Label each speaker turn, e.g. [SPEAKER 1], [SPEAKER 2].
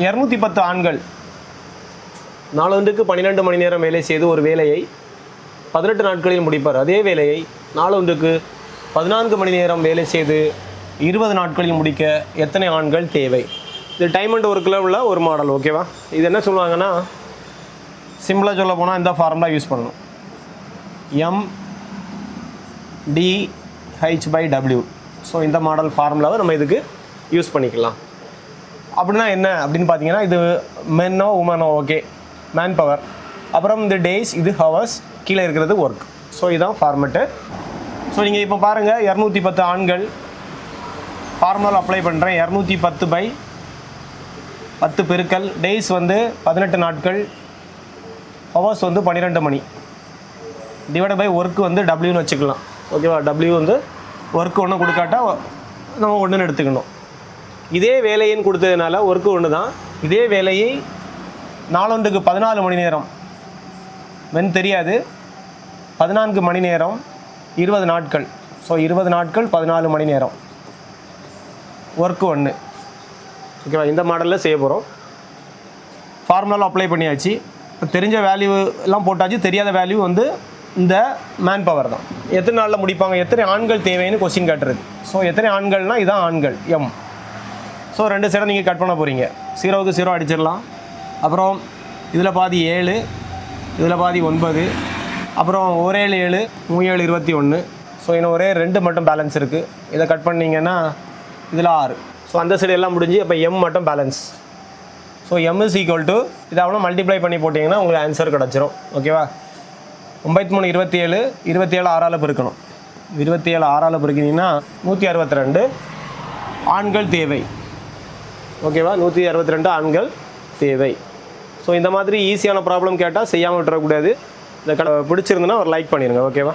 [SPEAKER 1] 210 ஆண்கள் நாளொன்றுக்கு 12 மணி நேரம் வேலை செய்து ஒரு வேலையை 18 நாட்களில் முடிப்பார். அதே வேலையை நாளொன்றுக்கு 14 மணி நேரம் வேலை செய்து 20 நாட்களில் முடிக்க எத்தனை ஆண்கள் தேவை? இது டைம் அண்ட் ஒர்க்கில் உள்ள ஒரு மாடல். ஓகேவா? இது என்ன சொல்லுவாங்கன்னா, சிம்பிளாக சொல்ல போனால் இந்த ஃபார்முலா யூஸ் பண்ணணும். MDH/W. ஸோ இந்த மாடல் ஃபார்முலாவை நம்ம இதுக்கு யூஸ் பண்ணிக்கலாம். அப்படின்னா என்ன அப்படின்னு பார்த்தீங்கன்னா, இது மென்னோ உமனோ, ஓகே, மேன் பவர், அப்புறம் இந்த டேஸ், இது ஹவர்ஸ், கீழே இருக்கிறது ஒர்க். ஸோ இதுதான் ஃபார்மெட்டு. ஸோ நீங்கள் இப்போ பாருங்கள், 210 ஆண்கள் ஃபார்முலா அப்ளை பண்ணுறேன். 210/10 பெருக்கல் டேஸ் வந்து 18 நாட்கள், ஹவர்ஸ் வந்து 12 மணி, டிவைட் பை ஒர்க்கு வந்து டபிள்யூன்னு வச்சுக்கலாம். ஓகேவா? டபிள்யூ வந்து ஒர்க்கு ஒன்று கொடுக்காட்டா நம்ம ஒன்றுன்னு எடுத்துக்கணும். இதே வேலைன்னு கொடுத்ததுனால ஒர்க்கு ஒன்று தான். இதே வேலையை நாளொன்றுக்கு 14 மணி நேரம் தெரியாது, 14 மணி நேரம் 20 நாட்கள். ஸோ 20 நாட்கள் 14 மணி நேரம், ஒர்க்கு ஒன்று. ஓகேவா? இந்த மாடலில் செய்ய போகிறோம். ஃபார்முலாவில் அப்ளை பண்ணியாச்சு. இப்போ தெரிஞ்ச வேல்யூ எல்லாம் போட்டாச்சு. தெரியாத வேல்யூ வந்து இந்த மேன் பவர் தான். எத்தனை நாளில் முடிப்பாங்க, எத்தனை ஆண்கள் தேவைன்னு கொஸ்டின் காட்டுறது. ஸோ எத்தனை ஆண்கள்னால் இதான் ஆண்கள், M. ஸோ 2 சைடும் நீங்கள் கட் பண்ண போகிறீங்க. 0க்கு 0 அடிச்சிடலாம். அப்புறம் இதில் பாதி 7, இதில் பாதி 9, அப்புறம் 1 7 7, 3 7 21. ஸோ இன்னும் ஒரே 2 மட்டும் பேலன்ஸ் இருக்குது. இதை கட் பண்ணிங்கன்னா இதில் 6. ஸோ அந்த சைடு எல்லாம் முடிஞ்சு. அப்போ M மட்டும் balance. So M is equal to இதை அவ்வளோ மல்டிப்ளை பண்ணி போட்டிங்கன்னா உங்களுக்கு ஆன்சர் கிடச்சிரும். ஓகேவா? 93 27, 27 6ஆல் பெருக்கணும். 27 6ஆல் பெருக்கினீங்கன்னா 162 ஆண்கள் தேவை. ஓகேவா? 162 ஆண்கள் தேவை. ஸோ இந்த மாதிரி ஈஸியான ப்ராப்ளம் கேட்டால் செய்யாமல் விட்டுறக்கூடாது. இதை பிடிச்சிருந்துன்னா ஒரு லைக் பண்ணிடுங்க. ஓகேவா?